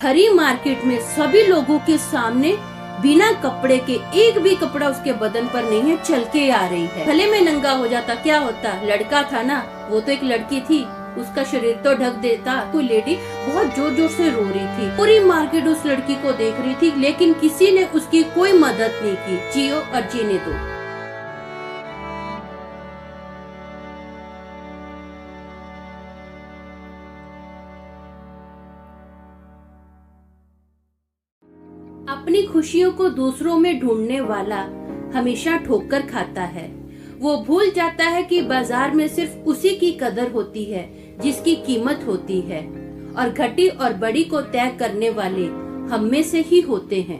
हरी market में सभी लोगों के सामने बिना कपड़े के एक भी कपड़ा उसके बदन पर नहीं है, चल के आ रही है। भले में नंगा हो जाता क्या होता, लड़का था ना, वो तो एक लड़की थी, उसका शरीर तो ढक देता। कोई लेडी बहुत जोर जोर से रो रही थी, पूरी मार्केट उस लड़की को देख रही थी, लेकिन किसी ने उसकी कोई मदद नहीं की। जियो और जीने दो। अपनी खुशियों को दूसरों में ढूंढने वाला हमेशा ठोकर खाता है। वो भूल जाता है कि बाजार में सिर्फ उसी की कदर होती है जिसकी कीमत होती है, और घटी और बड़ी को तय करने वाले हम में से ही होते हैं।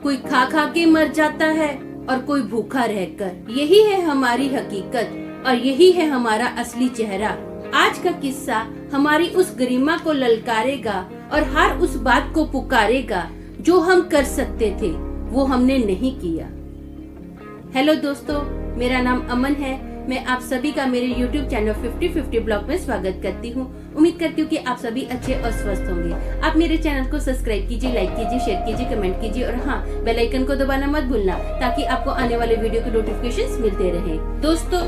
कोई खा खा के मर जाता है और कोई भूखा रहकर। यही है हमारी हकीकत और यही है हमारा असली चेहरा। आज का किस्सा हमारी उस गरिमा को ललकारेगा और हर उस बात को पुकारेगा जो हम कर सकते थे, वो हमने नहीं किया। हेलो दोस्तों, मेरा नाम अमन है। मैं आप सभी का मेरे YouTube चैनल 50-50 ब्लॉग में स्वागत करती हूँ। उम्मीद करती हूँ कि आप सभी अच्छे और स्वस्थ होंगे। आप मेरे चैनल को सब्सक्राइब कीजिए, लाइक कीजिए, शेयर कीजिए, कमेंट कीजिए और हाँ, बेल आइकन को दबाना मत भूलना ताकि आपको आने वाले वीडियो के नोटिफिकेशंस मिलते रहे। दोस्तों,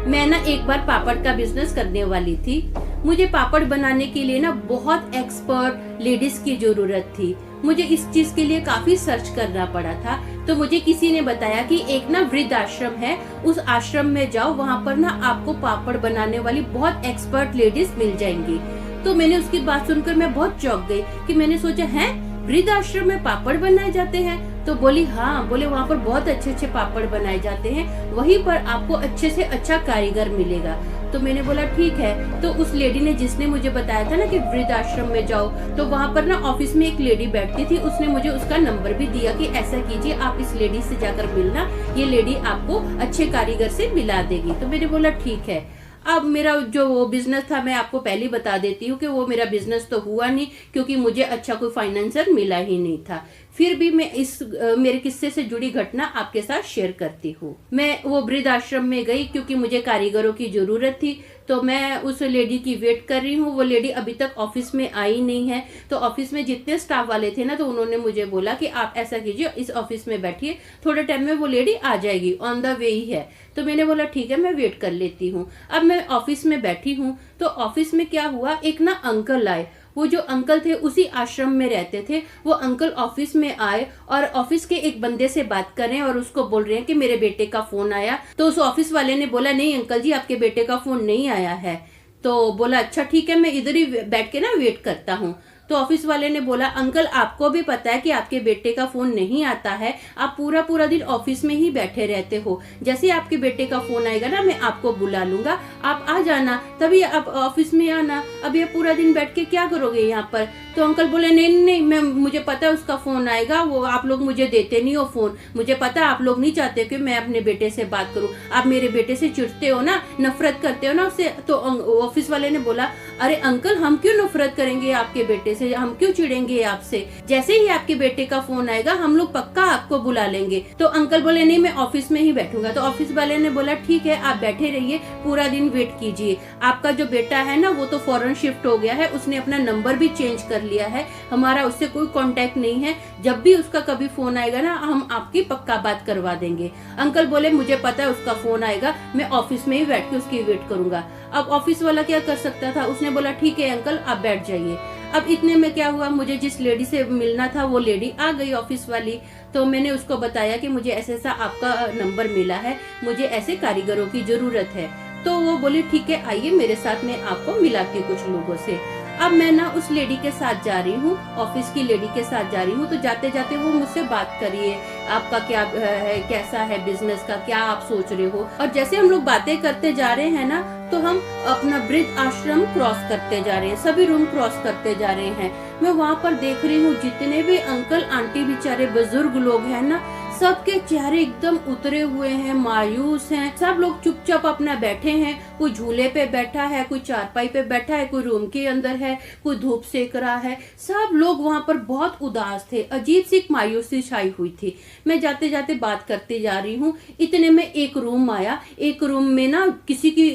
मैं ना एक बार पापड़ का बिजनेस करने वाली थी। मुझे पापड़ बनाने के लिए ना बहुत एक्सपर्ट लेडीज की जरूरत थी। मुझे इस चीज के लिए काफी सर्च करना पड़ा था। तो मुझे किसी ने बताया कि एक ना वृद्ध आश्रम है, उस आश्रम में जाओ, वहाँ पर ना आपको पापड़ बनाने वाली बहुत एक्सपर्ट लेडीज मिल जाएंगी। तो मैंने उसकी बात सुनकर मैं बहुत चौंक गई कि मैंने सोचा, है वृद्ध आश्रम में पापड़ बनाए जाते हैं? तो बोली हाँ, बोले वहाँ पर बहुत अच्छे अच्छे पापड़ बनाए जाते हैं, वहीं पर आपको अच्छे से अच्छा कारीगर मिलेगा। तो मैंने बोला ठीक है। तो उस लेडी ने, जिसने मुझे बताया था ना कि वृद्ध आश्रम में जाओ, तो वहाँ पर ना ऑफिस में एक लेडी बैठती थी, उसने मुझे उसका नंबर भी दिया कि ऐसा कीजिए, आप इस लेडी से जाकर मिलना, ये लेडी आपको अच्छे कारीगर से मिला देगी। तो मैंने बोला ठीक है। अब मेरा जो वो बिजनेस था, मैं आपको पहले ही बता देती हूँ कि वो मेरा बिजनेस तो हुआ नहीं, क्योंकि मुझे अच्छा कोई फाइनेंसर मिला ही नहीं था। फिर भी मैं इस मेरे किस्से से जुड़ी घटना आपके साथ शेयर करती हूँ। मैं वो वृद्ध आश्रम में गई क्योंकि मुझे कारीगरों की जरूरत थी। तो मैं उस लेडी की वेट कर रही हूँ। वो लेडी अभी तक ऑफिस में आई नहीं है। तो ऑफिस में जितने स्टाफ वाले थे ना, तो उन्होंने मुझे बोला कि आप ऐसा कीजिए, इस ऑफिस में बैठिए, थोड़े टाइम में वो लेडी आ जाएगी, ऑन द वे ही है। तो मैंने बोला ठीक है, मैं वेट कर लेती हूँ। अब मैं ऑफिस में बैठी हूँ, तो ऑफिस में क्या हुआ, एक ना अंकल आए। वो जो अंकल थे उसी आश्रम में रहते थे। वो अंकल ऑफिस में आए और ऑफिस के एक बंदे से बात कर रहे हैं और उसको बोल रहे हैं कि मेरे बेटे का फोन आया। तो उस ऑफिस वाले ने बोला, नहीं अंकल जी, आपके बेटे का फोन नहीं आया है। तो बोला अच्छा ठीक है, मैं इधर ही बैठ के ना वेट करता हूँ। तो ऑफिस वाले ने बोला, अंकल आपको भी पता है कि आपके बेटे का फोन नहीं आता है, आप पूरा पूरा दिन ऑफिस में ही बैठे रहते हो। जैसे आपके बेटे का फोन आएगा ना, मैं आपको बुला लूंगा, आप आ जाना, तभी आप ऑफिस में आना। अब ये पूरा दिन बैठ के क्या करोगे यहाँ पर? तो अंकल बोले, नहीं नहीं, मैं मुझे पता है उसका फोन आएगा, वो आप लोग मुझे देते नहीं हो फोन, मुझे पता है आप लोग नहीं चाहते कि मैं अपने बेटे से बात करूं, आप मेरे बेटे से चिढ़ते हो ना, नफरत करते हो ना उससे। तो ऑफिस वाले ने बोला, अरे अंकल, हम क्यों नफरत करेंगे आपके बेटे से, हम क्यों चिढ़ेंगे आपसे? जैसे ही आपके बेटे का फोन आएगा, हम लोग पक्का आपको बुला लेंगे। तो अंकल बोले, नहीं मैं ऑफिस में ही बैठूंगा। तो ऑफिस वाले ने बोला, ठीक है, आप बैठे रहिए, पूरा दिन वेट कीजिए। आपका जो बेटा है ना, वो तो फॉरेन शिफ्ट हो गया है, उसने अपना नंबर भी चेंज कर लिया है, हमारा उससे कोई कांटेक्ट नहीं है। जब भी उसका कभी फोन आएगा ना, हम आपकी पक्का बात करवा देंगे। अंकल बोले, मुझे पता है उसका फोन आएगा, मैं ऑफिस में ही बैठ के उसकी वेट करूंगा। अब ऑफिस वाला क्या कर सकता था, उसने बोला ठीक है अंकल, आप बैठ जाइए। अब इतने में क्या हुआ, मुझे जिस लेडी से मिलना था वो लेडी आ गई, ऑफिस वाली। तो मैंने उसको बताया कि मुझे ऐसा ऐसा आपका नंबर मिला है, मुझे ऐसे कारीगरों की जरूरत है। तो वो बोली ठीक है, आइए मेरे साथ, मैं आपको मिलाती हूँ कुछ लोगों से। अब मैं ना उस लेडी के साथ जा रही हूँ, ऑफिस की लेडी के साथ जा रही हूँ। तो जाते जाते वो मुझसे बात करिए, आपका क्या है, कैसा है बिजनेस का, क्या आप सोच रहे हो। और जैसे हम लोग बातें करते जा रहे हैं ना, तो हम अपना वृद्ध आश्रम क्रॉस करते जा रहे हैं, सभी रूम क्रॉस करते जा रहे हैं। मैं वहाँ पर देख रही हूँ जितने भी अंकल आंटी बेचारे बुजुर्ग लोग हैं ना, सबके चेहरे एकदम उतरे हुए हैं, मायूस हैं, सब लोग चुपचाप अपना बैठे हैं। कोई झूले पे बैठा है, कोई चारपाई पे बैठा है, कोई रूम के अंदर है, कोई धूप सेक रहा है। सब लोग वहां पर बहुत उदास थे, अजीब सी मायूसी छाई हुई थी। मैं जाते जाते बात करते जा रही हूँ, इतने में एक रूम आया। एक रूम में ना किसी की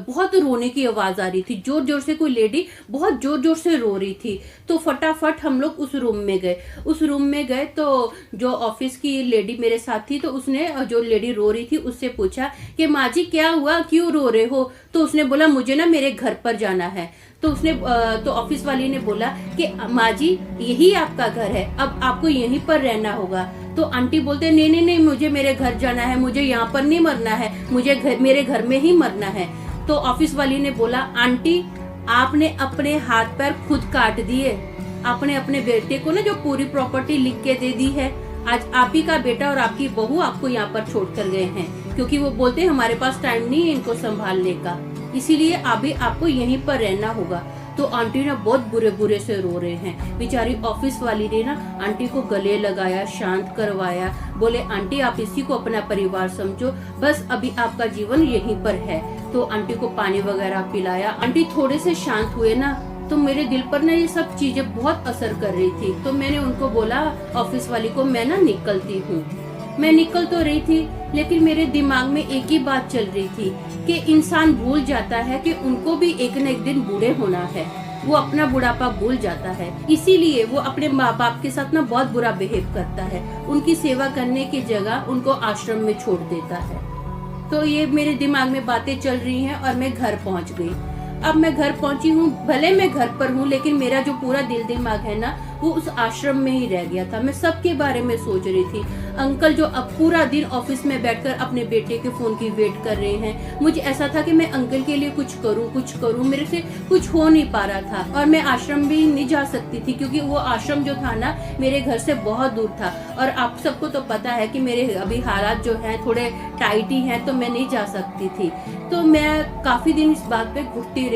बहुत रोने की आवाज आ रही थी, जोर जोर से कोई लेडी बहुत जोर जोर से रो रही थी। तो फटाफट हम लोग उस रूम में गए। उस रूम में गए तो जो ऑफिस की लेडी मेरे साथ थी, तो उसने जो लेडी रो रही थी उससे पूछा कि माँ जी क्या हुआ, क्यों रो रहे हो? तो उसने बोला मुझे ना मेरे घर पर जाना है। तो उसने तो ऑफिस वाली ने बोला कि माँ जी यही आपका घर है, अब आपको यहीं पर रहना होगा। तो आंटी बोलते नहीं नहीं नहीं, मुझे मेरे घर जाना है, मुझे यहाँ पर नहीं मरना है, मुझे मेरे घर में ही मरना है। तो ऑफिस वाली ने बोला आंटी आपने अपने हाथ पैर खुद काट दिए, आपने अपने बेटे को ना जो पूरी प्रॉपर्टी लिख के दे दी है, आज आप ही का बेटा और आपकी बहू आपको यहाँ पर छोड़ कर गए हैं, क्योंकि वो बोलते हैं हमारे पास टाइम नहीं है इनको संभालने का, इसीलिए अभी आपको यहीं पर रहना होगा। तो आंटी ना बहुत बुरे बुरे से रो रहे हैं। बेचारी ऑफिस वाली ने ना आंटी को गले लगाया, शांत करवाया, बोले आंटी आप इसी को अपना परिवार समझो, बस अभी आपका जीवन यहीं पर है। तो आंटी को पानी वगैरह पिलाया। आंटी थोड़े से शांत हुए ना, तो मेरे दिल पर ना ये सब चीजें बहुत असर कर रही थी। तो मैंने उनको बोला ऑफिस वाली को, मैं ना निकलती हूँ। मैं निकल तो रही थी, लेकिन मेरे दिमाग में एक ही बात चल रही थी कि इंसान भूल जाता है कि उनको भी एक न एक दिन बूढ़े होना है। वो अपना बुढ़ापा भूल जाता है, इसीलिए वो अपने माँ बाप के साथ ना बहुत बुरा बिहेव करता है, उनकी सेवा करने की जगह उनको आश्रम में छोड़ देता है। तो ये मेरे दिमाग में बातें चल रही हैं और मैं घर पहुंच गई। अब मैं घर पहुंची हूँ, भले मैं घर पर हूँ, लेकिन मेरा जो पूरा दिल दिमाग है ना वो उस आश्रम में ही रह गया था। मैं सबके बारे में सोच रही थी। अंकल जो अब पूरा दिन ऑफिस में बैठकर अपने बेटे के फोन की वेट कर रहे हैं, मुझे ऐसा था कि मैं अंकल के लिए कुछ करूँ, मेरे से कुछ हो नहीं पा रहा था। और मैं आश्रम भी नहीं जा सकती थी, क्योंकि वो आश्रम जो था ना मेरे घर से बहुत दूर था। और आप सबको तो पता है कि मेरे अभी हालात जो हैं थोड़े टाइट ही हैं, तो मैं नहीं जा सकती थी। तो मैं काफी दिन इस बात पे घुटती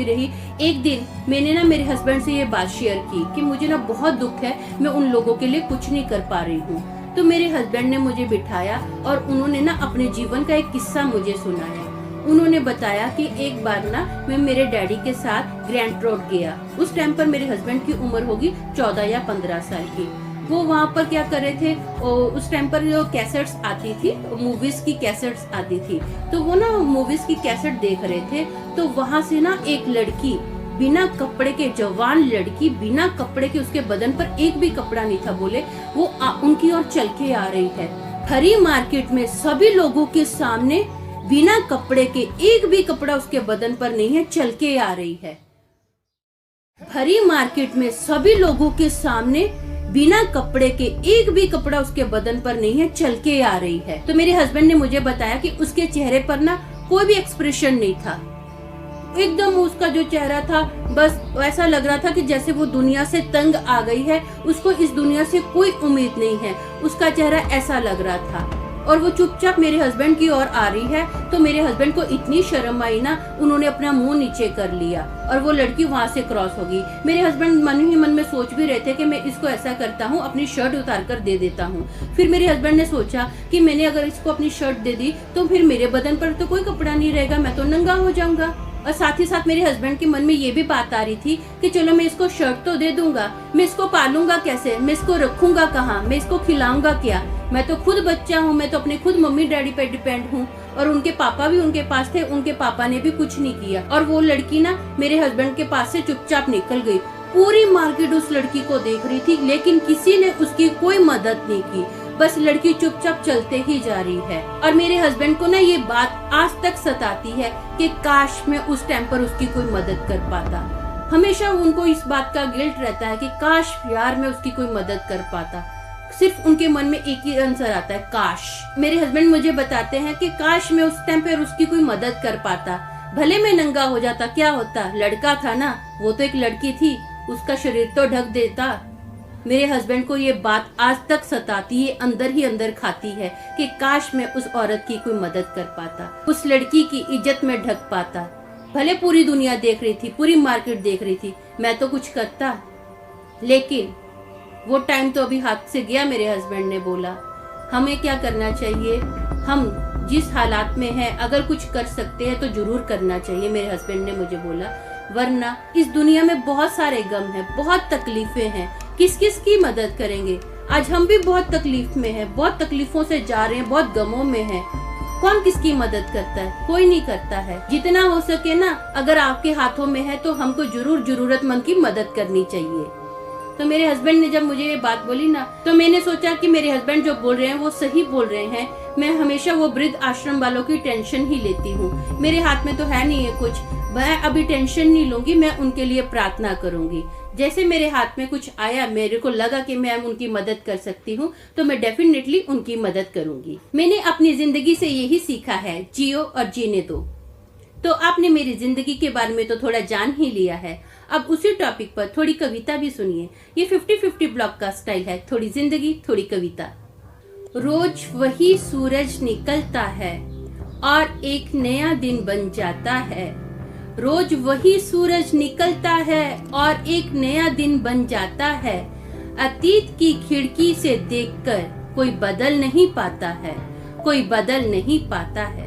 रही। एक दिन मैंने ना मेरे हस्बैंड से ये बात शेयर की कि मुझे ना बहुत दुख है, मैं उन लोगों के लिए कुछ नहीं कर पा रही हूँ। तो मेरे हस्बैंड ने मुझे बिठाया और उन्होंने ना अपने जीवन का एक किस्सा मुझे सुनाया। उन्होंने बताया कि एक बार ना मैं मेरे डैडी के साथ ग्रैंड ट्रंक गया। उस टाइम पर मेरे हस्बैंड की उम्र होगी 14 या 15 साल की। वो वहाँ पर क्या कर रहे थे, उस टाइम पर जो कैसेट्स आती थी, मूवीज की कैसेट्स आती थी, तो वो ना मूवीज की कैसेट देख रहे थे। तो वहाँ से ना एक लड़की बिना कपड़े के, जवान लड़की बिना कपड़े के, उसके बदन पर एक भी कपड़ा नहीं था, बोले वो उनकी ओर चल के आ रही है। हरी मार्केट में सभी लोगों के सामने बिना कपड़े के, एक भी कपड़ा उसके बदन पर नहीं है, चल के आ रही है। हरी मार्केट में सभी लोगों के सामने बिना कपड़े के, एक भी कपड़ा उसके बदन पर नहीं है, चल के आ रही है। तो मेरे हस्बैंड ने मुझे बताया कि उसके चेहरे पर ना कोई भी एक्सप्रेशन नहीं था, एकदम उसका जो चेहरा था बस ऐसा लग रहा था कि जैसे वो दुनिया से तंग आ गई है, उसको इस दुनिया से कोई उम्मीद नहीं है, उसका चेहरा ऐसा लग रहा था। और वो चुपचाप मेरे हस्बैंड की ओर आ रही है। तो मेरे हस्बैंड को इतनी शर्म आई ना, उन्होंने अपना मुंह नीचे कर लिया और वो लड़की वहां से क्रॉस हो गई। मेरे हस्बैंड मन ही मन में सोच भी रहे थे कि मैं इसको ऐसा करता हूँ, अपनी शर्ट उतार कर दे देता हूँ। फिर मेरे हस्बैंड ने सोचा कि मैंने अगर इसको अपनी शर्ट दे दी तो फिर मेरे बदन पर तो कोई कपड़ा नहीं रहेगा, मैं तो नंगा हो जाऊंगा। और साथ ही साथ मेरे हस्बैंड के मन में ये भी बात आ रही थी कि चलो मैं इसको शर्ट तो दे दूंगा, मैं इसको पालूंगा कैसे, मैं इसको रखूंगा कहाँ, मैं इसको खिलाऊंगा क्या, मैं तो खुद बच्चा हूँ, मैं तो अपने खुद मम्मी डैडी पे डिपेंड हूँ। और उनके पापा भी उनके पास थे, उनके पापा ने भी कुछ नहीं किया। और वो लड़की ना मेरे हस्बैंड के पास से चुपचाप निकल गई। पूरी मार्केट उस लड़की को देख रही थी, लेकिन किसी ने उसकी कोई मदद नहीं की, बस लड़की चुपचाप चलते ही जा रही है। और मेरे हस्बैंड को ना ये बात आज तक सताती है कि काश मैं उस टाइम पर उसकी कोई मदद कर पाता। हमेशा उनको इस बात का गिल्ट रहता है कि काश यार मैं उसकी कोई मदद कर पाता। सिर्फ उनके मन में एक ही आंसर आता है, काश। मेरे हस्बैंड मुझे बताते हैं कि काश मैं उस टाइम पर उसकी कोई मदद कर पाता, भले मैं नंगा हो जाता, क्या होता, लड़का था ना, वो तो एक लड़की थी, उसका शरीर तो ढक देता। मेरे हस्बैंड को ये बात आज तक सताती है, अंदर ही अंदर खाती है कि काश मैं उस औरत की कोई मदद कर पाता, उस लड़की की इज्जत में ढक पाता। भले पूरी दुनिया देख रही थी, पूरी मार्केट देख रही थी, मैं तो कुछ करता, लेकिन वो टाइम तो अभी हाथ से गया। मेरे हस्बैंड ने बोला हमें क्या करना चाहिए, हम जिस हालात में है अगर कुछ कर सकते हैं तो जरूर करना चाहिए, मेरे हस्बैंड ने मुझे बोला, वरना इस दुनिया में बहुत सारे गम हैं, बहुत तकलीफें हैं, किस किस की मदद करेंगे। आज हम भी बहुत तकलीफ में हैं, बहुत तकलीफों से जा रहे हैं, बहुत गमों में हैं। कौन किसकी मदद करता है? कोई नहीं करता है। जितना हो सके ना, अगर आपके हाथों में है तो हमको जरूर जरूरतमंद की मदद करनी चाहिए। तो मेरे हस्बैंड ने जब मुझे ये बात बोली ना, तो मैंने सोचा कि मेरे हस्बैंड जो बोल रहे हैं वो सही बोल रहे हैं। मैं हमेशा वो वृद्ध आश्रम वालों की टेंशन ही लेती हूँ। मेरे हाथ में तो है नहीं है कुछ, मैं अभी टेंशन नहीं लूंगी, मैं उनके लिए प्रार्थना करूंगी। जैसे मेरे हाथ में कुछ आया, मेरे को लगा कि मैं उनकी मदद कर सकती हूँ, तो मैं डेफिनेटली उनकी मदद करूंगी। मैंने अपनी जिंदगी से यही सीखा है, जियो और जीने दो। तो आपने मेरी जिंदगी के बारे में तो थोड़ा जान ही लिया है। अब उसी टॉपिक पर थोड़ी कविता भी सुनिए। ये 50-50 ब्लॉग का स्टाइल है, थोड़ी जिंदगी थोड़ी कविता। रोज वही सूरज निकलता है और एक नया दिन बन जाता है। रोज वही सूरज निकलता है और एक नया दिन बन जाता है। अतीत की खिड़की से देखकर कोई बदल नहीं पाता है, कोई बदल नहीं पाता है।